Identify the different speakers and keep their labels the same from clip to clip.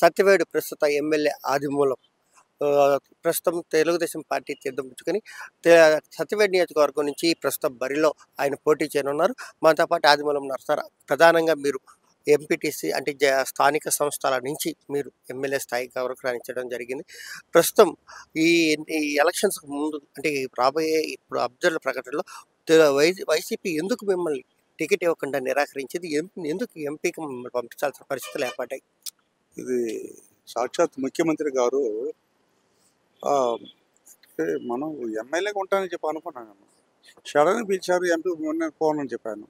Speaker 1: సత్యవేడు ప్రస్తుత ఎమ్మెల్యే ఆదిమూలం ప్రస్తుతం తెలుగుదేశం పార్టీ తీర్థం పుచ్చుకొని సత్యవేడు నియోజకవర్గం నుంచి ప్రస్తుతం బరిలో ఆయన పోటీ చేయనున్నారు. మనతో పాటు ఆదిమూలం ఉన్నారు. సార్, ప్రధానంగా మీరు ఎంపీటీసీ అంటే స్థానిక సంస్థల నుంచి మీరు ఎమ్మెల్యే స్థాయికి వరకు రాణించడం జరిగింది. ప్రస్తుతం ఈ ఈ ఎలక్షన్స్‌కు ముందు అంటే రాబోయే ఇప్పుడు అభ్యర్థుల ప్రకటనలో వైసీపీ ఎందుకు మిమ్మల్ని టికెట్ ఇవ్వకుండా నిరాకరించింది? ఎందుకు ఎంపీకి మిమ్మల్ని పంపించాల్సిన పరిస్థితులు ఏర్పడ్డాయి?
Speaker 2: ఇది సాక్షాత్ ముఖ్యమంత్రి గారు మనం ఎమ్మెల్యేగా ఉంటానని చెప్పి అనుకున్నాను. సడన్గా పిలిచారు, ఎంపీ నేను పోనని చెప్పాను.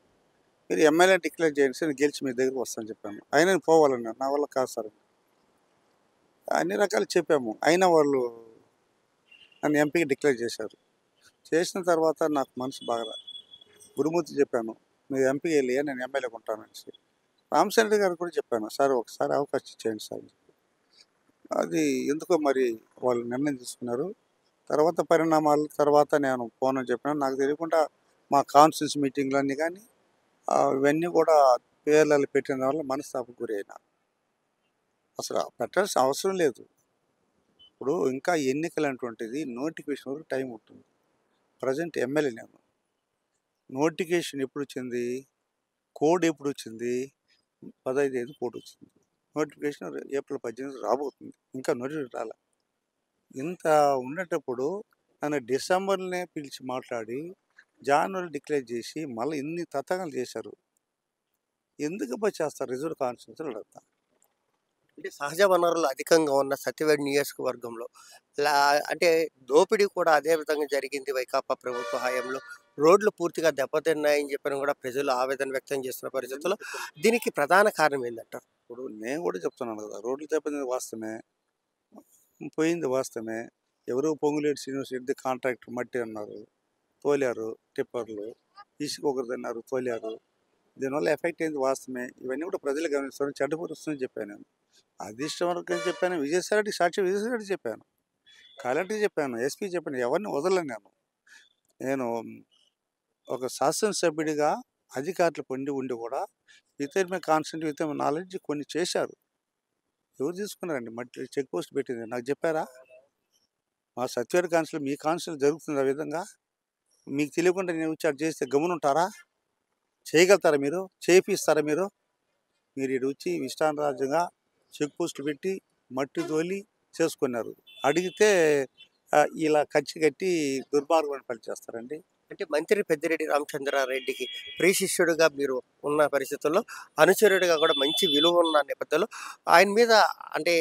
Speaker 2: మీరు ఎమ్మెల్యే డిక్లేర్ చేయండి సార్, గెలిచి మీ దగ్గరికి వస్తానని చెప్పాను. అయినా నేను పోవాలన్నా నా వల్ల కాదు సార్, అన్ని రకాలు చెప్పాము. అయినా వాళ్ళు నన్ను ఎంపీకి డిక్లేర్ చేశారు. చేసిన తర్వాత నాకు మనసు బాగా గురుమూర్తి చెప్పాను, మీరు ఎంపీకి వెళ్ళి నేను ఎమ్మెల్యేగా ఉంటానని. రామచంద్ర గారు కూడా చెప్పాను, సార్ ఒకసారి అవకాశం ఇచ్చేయండి సార్. అది ఎందుకో మరి వాళ్ళు నిర్ణయం తీసుకున్నారు. తర్వాత పరిణామాల తర్వాత నేను పోనని చెప్పినాను. నాకు తెలియకుండా మా కాన్స్టిట్యూన్సీ మీటింగ్లన్నీ కానీ ఇవన్నీ కూడా పేర్లలో పెట్టిన వల్ల మనస్తాపకు గురైనా. అసలు పెట్టాల్సిన అవసరం లేదు. ఇప్పుడు ఇంకా ఎన్నికలు అటువంటిది నోటిఫికేషన్ వరకు టైం ఉంటుంది. ప్రజెంట్ ఎమ్మెల్యే నేను. నోటిఫికేషన్ ఎప్పుడు వచ్చింది, కోడ్ ఎప్పుడు వచ్చింది, 15 కోడ్ వచ్చింది. నోటిఫికేషన్ ఏప్రిల్ 18 రాబోతుంది. ఇంకా నోటిఫికేషన్ రాలే. ఇంత ఉండేటప్పుడు నన్ను డిసెంబర్లోనే పిలిచి మాట్లాడి జనవరి డిక్లేర్ చేసి మళ్ళీ ఇన్ని తతంగాలు చేశారు. ఎందుకు చేస్తారు రిజర్వ్ కాన్స్టిట్యూన్సీలో అడుగుతా.
Speaker 1: అంటే సహజ వనరులు అధికంగా ఉన్న సత్యవేడు నియోజకవర్గంలో అంటే దోపిడీ కూడా అదే విధంగా జరిగింది వైకాపా ప్రభుత్వ హయాంలో. రోడ్లు పూర్తిగా దెబ్బతిన్నాయని చెప్పని కూడా ప్రజలు ఆవేదన వ్యక్తం చేస్తున్న పరిస్థితుల్లో దీనికి ప్రధాన కారణం ఏంటంటారు?
Speaker 2: ఇప్పుడు నేను కూడా చెప్తున్నాను కదా, రోడ్లు దెబ్బతింది వాస్తవమే, పోయింది వాస్తవమే. ఎవరో పొంగులేటి శ్రీనివాస్ రెడ్డి కాంట్రాక్టర్ మట్టి అన్నారు, తోలారు. టిప్పర్లు ఇసుక ఒకరు అన్నారు, తోలారు. దీనివల్ల ఎఫెక్ట్ అయింది వాస్తవమే. ఇవన్నీ కూడా ప్రజలు గమనిస్తారు. చెడ్డపరుస్తుందని చెప్పాను నేను. అధిష్టం వరకు అని చెప్పాను. విజయసాయి సాక్షి విజయసాయి చెప్పాను, కలెక్టర్ చెప్పాను, ఎస్పీ చెప్పాను. ఎవరిని వదలను నేను ఒక శాసనసభ్యుడిగా అధికారులు ఉండి కూడా with my constant with my knowledge కొన్ని చేశారు. ఎవరు తీసుకున్నారండి? మట్టి చెక్ పోస్ట్ పెట్టింది నాకు చెప్పారా? మా సత్యవేడు కాన్స్టెల్ మీ కాన్స్టెల్ జరుగుతుంది ఆ విధంగా? మీకు తెలియకుండా నేను వచ్చి అటు చేస్తే గమనుంటారా? చేయగలుగుతారా మీరు? చేపిస్తారా మీరు? మీరు ఇటు వచ్చి ఇష్టానురాజ్యంగా చెక్ పోస్ట్ పెట్టి మట్టి తోలి చేసుకున్నారు. అడిగితే ఇలా ఖర్చు కట్టి దుర్మార్గమైన పని చేస్తారండి.
Speaker 1: అంటే మంత్రి పెద్దిరెడ్డి రామచంద్రారెడ్డికి ప్రియశిష్యుడిగా మీరు ఉన్న పరిస్థితుల్లో, అనుచరుడిగా కూడా మంచి విలువ ఉన్న నేపథ్యంలో ఆయన మీద అంటే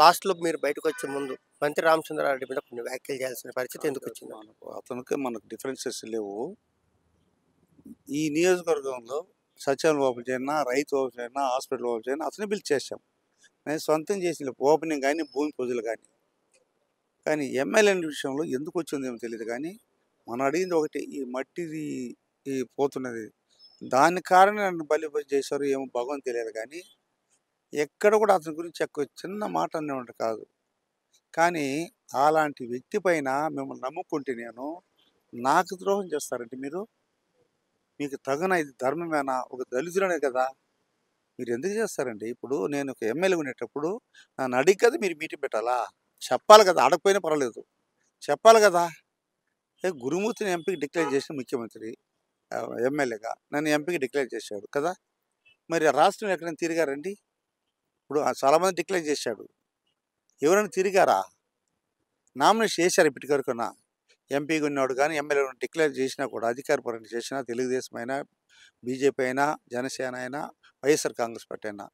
Speaker 1: లాస్ట్లో మీరు బయటకు వచ్చే ముందు మంత్రి రామచంద్రారెడ్డి మీద కొన్ని వ్యాఖ్యలు చేయాల్సిన పరిస్థితి ఎందుకు వచ్చింది?
Speaker 2: అతనికి మనకు డిఫరెన్సెస్ లేవు. ఈ నియోజకవర్గంలో సచివాలయం ఓపెన్ చేయనా, రైతు ఓపెన్ చేయనా, హాస్పిటల్ ఓపెన్ చేయనా అతనే పిలిచి చేశాం. నేను సొంతం చేసిన ఓపెనింగ్ కానీ భూమి పూజలు కానీ ఎమ్మెల్యే విషయంలో ఎందుకు వచ్చిందేమో తెలియదు. కానీ మనం అడిగింది ఒకటి, ఈ మట్టిది ఈ పోతున్నది దాని కారణం నన్ను బలి చేశారు ఏమో భగవంతు తెలియదు. కానీ ఎక్కడ కూడా అతని గురించి ఎక్కువ చిన్న మాట అనేవాడు కాదు. కానీ అలాంటి వ్యక్తి పైన మిమ్మల్ని నమ్ముకుంటే నేను నాకు ద్రోహం చేస్తారంటే మీరు, మీకు తగన ఇది ధర్మమేనా? ఒక దళితులనే కదా, మీరు ఎందుకు చేస్తారండి? ఇప్పుడు నేను ఒక ఎమ్మెల్యే ఉండేటప్పుడు నన్ను అడిగి కదా మీరు మీటింగ్ పెట్టాలా? చెప్పాలి కదా, అడగపోయినా పర్వాలేదు, చెప్పాలి కదా. గురుమూర్తిని ఎంపీకి డిక్లేర్ చేసిన ముఖ్యమంత్రి ఎమ్మెల్యేగా నన్ను ఎంపీకి డిక్లేర్ చేశాడు కదా. మరి రాష్ట్రం ఎక్కడైనా తిరిగారండి? ఇప్పుడు చాలామంది డిక్లేర్ చేశాడు, ఎవరైనా తిరిగారా? నామినేషన్ చేశారు ఇప్పటి వరకున్నా? ఎంపీగా ఉన్నాడు కానీ ఎమ్మెల్యే డిక్లేర్ చేసినా కూడా అధికార పరంగా చేసినా తెలుగుదేశం అయినా, బీజేపీ అయినా, జనసేన అయినా, వైఎస్ఆర్ కాంగ్రెస్ పార్టీ అయినా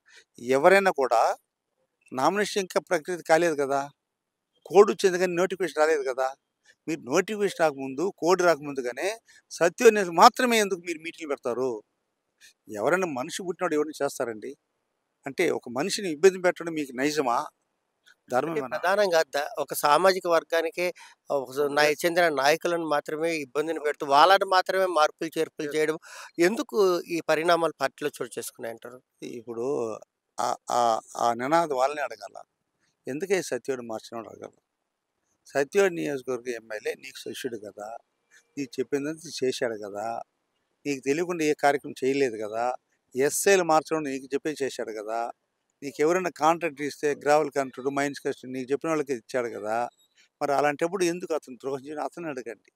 Speaker 2: ఎవరైనా కూడా నామినేషన్ ఇంకా ప్రక్రియ కాలేదు కదా. కోడ్ వచ్చింది కానీ నోటిఫికేషన్ రాలేదు కదా. మీరు నోటిఫికేషన్ రాకముందు, కోడ్ రాకముందుగానే సత్యవేడు మాత్రమే ఎందుకు మీరు మీటింగ్లు పెడతారు? ఎవరైనా మనిషి పుట్టినాడు ఎవరైనా చేస్తారండి? అంటే ఒక మనిషిని ఇబ్బంది పెట్టడం మీకు నైజమా, ధర్మమేనా?
Speaker 1: ప్రధానంగా ఒక సామాజిక వర్గానికే చెందిన నాయకులను మాత్రమే ఇబ్బందిని పెడుతూ వాళ్ళని మాత్రమే మార్పులు చేర్పులు చేయడం ఎందుకు ఈ పరిణామాలు పార్టీలో చోటు చేసుకున్నాయి అంటారు?
Speaker 2: ఇప్పుడు ఆ నినాదం వాళ్ళని అడగాల, ఎందుకే సత్యవేడు మార్చిన అడగాల. సత్యవేడు నియోజకవర్గ ఎమ్మెల్యే నీకు శిష్యుడు కదా, నీకు చెప్పిందంతా చేశాడు కదా, నీకు తెలియకుండా ఏ కార్యక్రమం చేయలేదు కదా, ఎస్ఐలు మార్చడం నీకు చెప్పే చేశాడు కదా. నీకు ఎవరైనా కాంట్రాక్ట్ ఇస్తే గ్రావెల్ కాంట్రాక్ట్, మైన్స్ కస్టడీ నీకు చెప్పిన వాళ్ళకి ఇచ్చాడు కదా! మరి అలాంటప్పుడు ఎందుకు అతను ద్రోహం చేయడం అతన్ని అడగండి.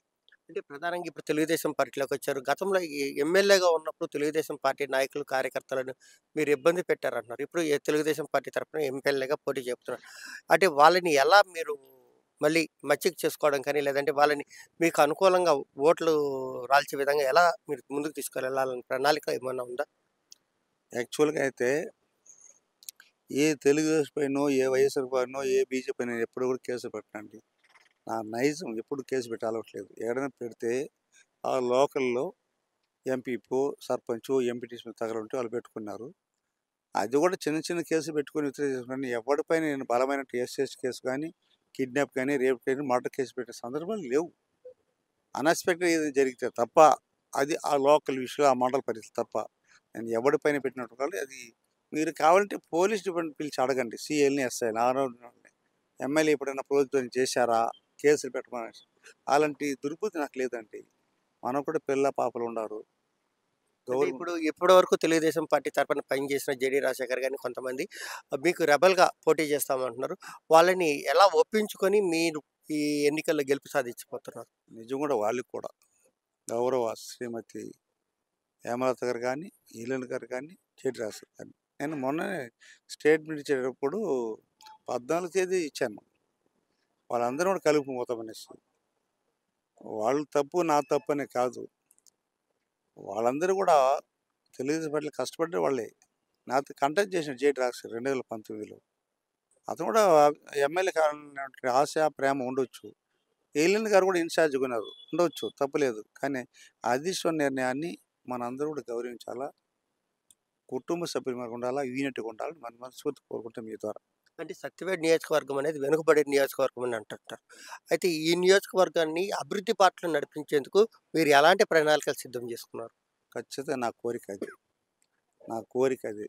Speaker 1: అంటే ప్రధానంగా ఇప్పుడు తెలుగుదేశం పార్టీలోకొచ్చారు. గతంలో ఎమ్మెల్యేగా ఉన్నప్పుడు తెలుగుదేశం పార్టీ నాయకులు, కార్యకర్తలను మీరు ఇబ్బంది పెట్టారంటున్నారు. ఇప్పుడు తెలుగుదేశం పార్టీ తరపున ఎమ్మెల్యేగా పోటీ చేస్తున్నారు. అంటే వాళ్ళని ఎలా మీరు మళ్ళీ మచ్చిక చేసుకోవడం కానీ, లేదంటే వాళ్ళని మీకు అనుకూలంగా ఓట్లు రాల్చే విధంగా ఎలా మీరు ముందుకు తీసుకెళ్ళాలని ప్రణాళిక ఏమన్నా ఉందా?
Speaker 2: యాక్చువల్‌గా అయితే ఏ తెలుగుదేశం పైనో, ఏ వైఎస్ఆర్ పైనో, ఏ బీజేపీ పైన ఎప్పుడు కూడా కేసులు పెట్టనండి. నా నైజం ఎప్పుడు కేసు పెట్టే అలవాటు లేదు. ఏడైనా పెడితే ఆ లోకల్‌లో ఎంపీపో, సర్పంచో, ఎంపీటీసీ మీద తగలుంటే వాళ్ళు పెట్టుకున్నారు. అది కూడా చిన్న చిన్న కేసులు పెట్టుకొని కానీ ఎవడిపైన నేను బలమైన ఎస్సీ కేసు కానీ, కిడ్నాప్ కానీ, రేప్ కానీ, మర్డర్ కేసు పెట్టే సందర్భాలు లేవు. అన్ఎక్స్‌పెక్టెడ్ ఏదైనా జరిగితే తప్ప, అది ఆ లోకల్ విషయం, ఆ మండల పరిస్థితి తప్ప. నేను ఎవడి పైన పెట్టినట్టు కాదు. అది మీరు కావాలంటే పోలీస్ డిపార్ట్మెంట్ పిలిచి అడగండి. సీఎల్‌ని, ఎస్ఐని ఎమ్మెల్యే ఎప్పుడైనా ప్రభుత్వం చేశారా? కేసులు పెట్టమని. అలాంటి దుర్బుద్ధి నాకు లేదండి. మనకు కూడా పిల్ల పాపలు ఉండారు.
Speaker 1: అంటే
Speaker 2: గవర్నమెంట్
Speaker 1: ఇప్పటి వరకు తెలుగుదేశం పార్టీ తరపున పనిచేసిన జెడి రాజశేఖర్ గాని కొంతమంది మీకు రెబెల్‌గా పోటీ చేస్తామంటున్నారు. వాళ్ళని ఎలా ఒప్పించుకొని మీరు ఈ ఎన్నికల్లో గెలుపు సాధించబోతున్నారు?
Speaker 2: నిజం కూడా వాళ్ళకి కూడా గౌరవ శ్రీమతి హేమలత గారు కానీ, ఈలన్ గారు కానీ, చెటి రాజశేఖర్ కానీ. నేను మొన్ననే స్టేట్మెంట్ ఇచ్చేటప్పుడు 14 తేదీ ఇచ్చాను. వాళ్ళందరూ కూడా కలుపుకుపోతామనేసి. వాళ్ళ తప్పు, నా తప్పు అని కాదు. వాళ్ళందరూ కూడా తెలుగుదేశం పార్టీలో కష్టపడ్డ వాళ్ళే. నాతో కంటెస్ట్ చేసాడు జేటీ రాజశేఖర్ 2019లో. అతను కూడా ఎమ్మెల్యే కావాలనే ఆశ, ప్రేమ ఉండొచ్చు. ఏలియన్ గారు కూడా ఇన్ఛార్జ్‌గా ఉన్నారు. ఉండొచ్చు తప్పులేదు. కానీ అధీశ్వర నిర్ణయాన్ని మనందరూ కూడా గౌరవించాలా. కుటుంబ సభ్యులు మనకు ఉండాలా. యూనిట్‌గా ఉండాలని మనస్ఫూర్తిగా కోరుకుంటాం మీ ద్వారా.
Speaker 1: అంటే సత్యవేడు నియోజకవర్గం అనేది వెనుకబడిన నియోజకవర్గం అని అంటుంటారు. అయితే ఈ నియోజకవర్గాన్ని అభివృద్ధి బాటలో నడిపించేందుకు మీరు ఎలాంటి ప్రణాళికలు సిద్ధం చేసుకున్నారు?
Speaker 2: ఖచ్చితంగా నా కోరిక అది. నా కోరిక అది.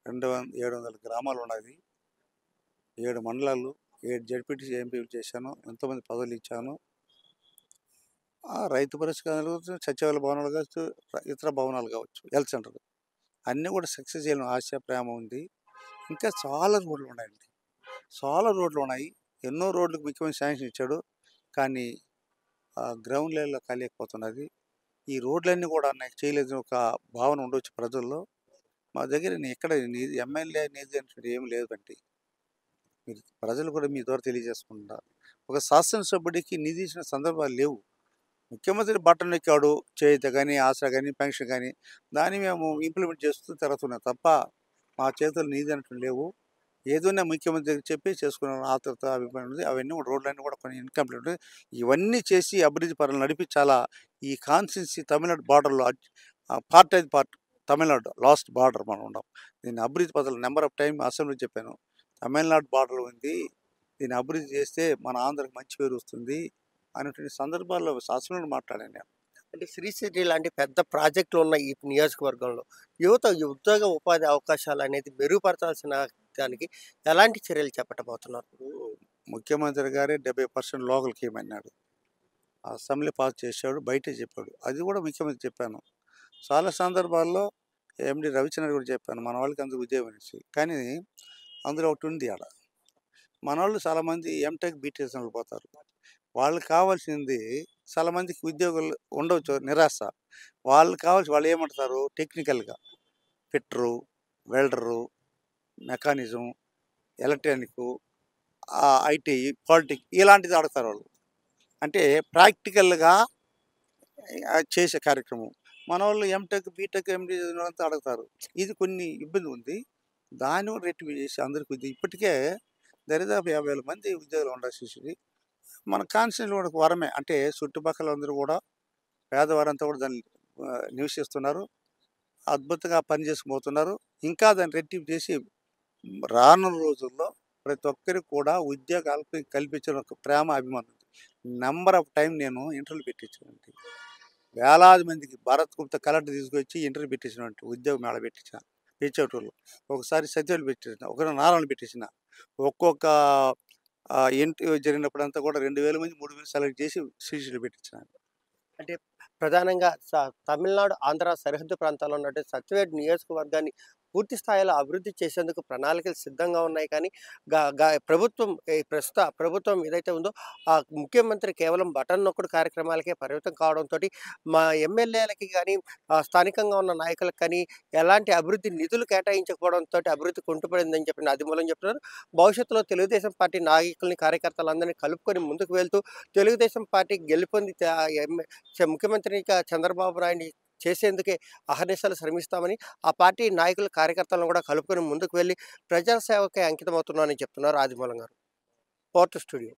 Speaker 2: 700 గ్రామాలు ఉన్నది. 7 మండలాలు, 7 జడ్పీటీసీ, ఎంపీలు చేశాను. ఎంతోమంది పదవులు ఇచ్చాను. రైతు భరోసా కావచ్చు, సచివాలయ భవనాలు కావచ్చు, ఇతర భవనాలు కావచ్చు, హెల్త్ సెంటర్ అన్నీ కూడా సక్సెస్ చేయాలని ఆశ, ప్రేమ ఉంది. ఇంకా చాలా రోడ్లు ఉన్నాయండి. చాలా రోడ్లు ఉన్నాయి. ఎన్నో రోడ్లకు ముఖ్యమైన శాంక్షన్ ఇచ్చాడు. కానీ గ్రౌండ్ లెవెల్‌లో కాలేకపోతున్నది. ఈ రోడ్లన్నీ కూడా నాకు చేయలేదని ఒక భావన ఉండొచ్చు ప్రజల్లో. మా దగ్గర ఎక్కడ ఎమ్మెల్యే నిధి అంటే ఏమి లేదండి. మీరు ప్రజలు కూడా మీ ద్వారా తెలియజేసుకుంటున్నారు. ఒక శాసనసభ్యుడికి నిధి ఇచ్చిన సందర్భాలు లేవు. ముఖ్యమంత్రి బటన్ ఎక్కాడు. చేయూత కానీ, ఆసరా కానీ, పెన్షన్ కానీ దాన్ని మేము ఇంప్లిమెంట్ చేస్తూ తిరుగుతున్నాం తప్ప మా చేతుల్లో నిధి అంటూ లేవు. ఏదైనా ముఖ్యమంత్రి దగ్గరికి చెప్పి చేసుకున్నాం. ఆతృత అభిప్రాయం ఉంది. అవన్నీ కూడా రోడ్లన్నీ కూడా కొన్ని ఇన్‌కంప్లీట్. ఇవన్నీ చేసి అభివృద్ధి పనులు నడిపించాలా. ఈ కాన్స్టిట్యున్సీ తమిళనాడు బార్డర్‌లో పార్ట్ అది పార్ట్ తమిళనాడు లాస్ట్ బార్డర్ మనం ఉన్నాం. దీన్ని అభివృద్ధి పనులు నెంబర్ ఆఫ్ టైమ్ అసెంబ్లీలో చెప్పాను. తమిళనాడు బార్డర్ ఉంది. దీన్ని అభివృద్ధి చేస్తే మన ఆంధ్రాకి మంచి పేరు వస్తుంది అనేటువంటి సందర్భాల్లో శాసనంలో మాట్లాడాను నేను.
Speaker 1: అంటే శ్రీ సిటీ లాంటి పెద్ద ప్రాజెక్టులు ఉన్న ఈ నియోజకవర్గంలో యువత ఈ ఉద్యోగ ఉపాధి అవకాశాలు అనేది మెరుగుపరచాల్సిన దానికి ఎలాంటి చర్యలు చేపట్టబోతున్నారు?
Speaker 2: ముఖ్యమంత్రి గారే 70% లోకల్‌కి ఇయ్యమన్నాడు. అసెంబ్లీ పాస్ చేశాడు. బయటే చెప్పాడు. అది కూడా ముఖ్యమంత్రి చెప్పాను. చాలా సందర్భాల్లో ఎండీ రవిచంద్ర కూడా చెప్పాను. మన వాళ్ళకి అందరికి ఉద్యోగం అనేసి. కానీ అందులో ఒకటి ఉంది ఆడ. మనోళ్ళు చాలామంది ఎంటెక్, బీటెక్ పోతారు. వాళ్ళకి కావాల్సింది చాలా మందికి ఉద్యోగాలు ఉండవచ్చు నిరాశ. వాళ్ళకి కావాల్సి వాళ్ళు ఏమంటారు టెక్నికల్‌గా fitter, welder, mechanism, electronic, ITI, polytech ఇలాంటిది అడుగుతారు వాళ్ళు. అంటే ప్రాక్టికల్‌గా చేసే కార్యక్రమం. మనోళ్ళు ఎంటెక్, బీటెక్, ఎండీ చదివినోళ్ళంతా అడుగుతారు. ఇది కొన్ని ఇబ్బంది ఉంది. దాన్ని కూడా రెక్టిఫై చేసి అందరికి ఇప్పటికే దరిదాపు 50,000 మంది ఉద్యోగాలు ఉండాల్సింది. మన కాన్స్టిట్యూన్సీలో కూడా ఒక వరమే. అంటే చుట్టుపక్కల అందరూ కూడా పేదవారంతా కూడా దాన్ని నివసిస్తున్నారు. అద్భుతంగా పని చేసుకుపోతున్నారు. ఇంకా దాన్ని రెట్టింపు చేసి రానున్న రోజుల్లో ప్రతి ఒక్కరికి కూడా ఉద్యోగాలు కల్పించిన ఒక ప్రేమ, అభిమానం ఉంది. నంబర్ ఆఫ్ టైం నేను ఇంటర్వ్యూలు పెట్టించానండి. వేలాది మందికి భరత్ గుప్తా కలెక్టర్ తీసుకొచ్చి ఇంటర్వ్యూ పెట్టించినట్టు ఉద్యోగం మేళ పెట్టించిన పిలిచేటోళ్ళు. ఒకసారి సత్యాలు పెట్టించిన, ఒకరు నారాయణ పెట్టించిన. ఒక్కొక్క ఇంటర్వ్యూ జరిగినప్పుడంతా కూడా 2,000 మంది, 3,000 సెలెక్ట్ చేసి సీసీలు పెట్టించినాను.
Speaker 1: అంటే ప్రధానంగా తమిళనాడు, ఆంధ్ర సరిహద్దు ప్రాంతాల్లో ఉన్నటువంటి సత్యవేడు నియోజకవర్గాన్ని పూర్తి స్థాయిలో అభివృద్ధి చేసేందుకు ప్రణాళికలు సిద్ధంగా ఉన్నాయి. కానీ ప్రభుత్వం ఈ ప్రస్తుత ప్రభుత్వం ఏదైతే ఉందో ఆ ముఖ్యమంత్రి కేవలం బటన్ నొక్కుడు కార్యక్రమాలకే పరిమితం కావడంతోటి మా ఎమ్మెల్యేలకి గానీ, స్థానికంగా ఉన్న నాయకులకు కానీ ఎలాంటి అభివృద్ధి నిధులు కేటాయించకపోవడంతోటి అభివృద్ధి కుంటుపడిందని చెప్పి ఆదిమూలం చెప్తున్నారు. భవిష్యత్తులో తెలుగుదేశం పార్టీ నాయకుల్ని, కార్యకర్తలందరినీ కలుపుకొని ముందుకు వెళ్తూ తెలుగుదేశం పార్టీ గెలుపొంది ముఖ్యమంత్రిగా చంద్రబాబు నాయుడిని చేసేందుకే అహర్నిశలు శ్రమిస్తామని, ఆ పార్టీ నాయకులు, కార్యకర్తలను కూడా కలుపుకొని ముందుకు వెళ్లి ప్రజా సేవకే అంకితమవుతున్నానని చెప్తున్నారు ఆదిమూలం గారు. Port studio.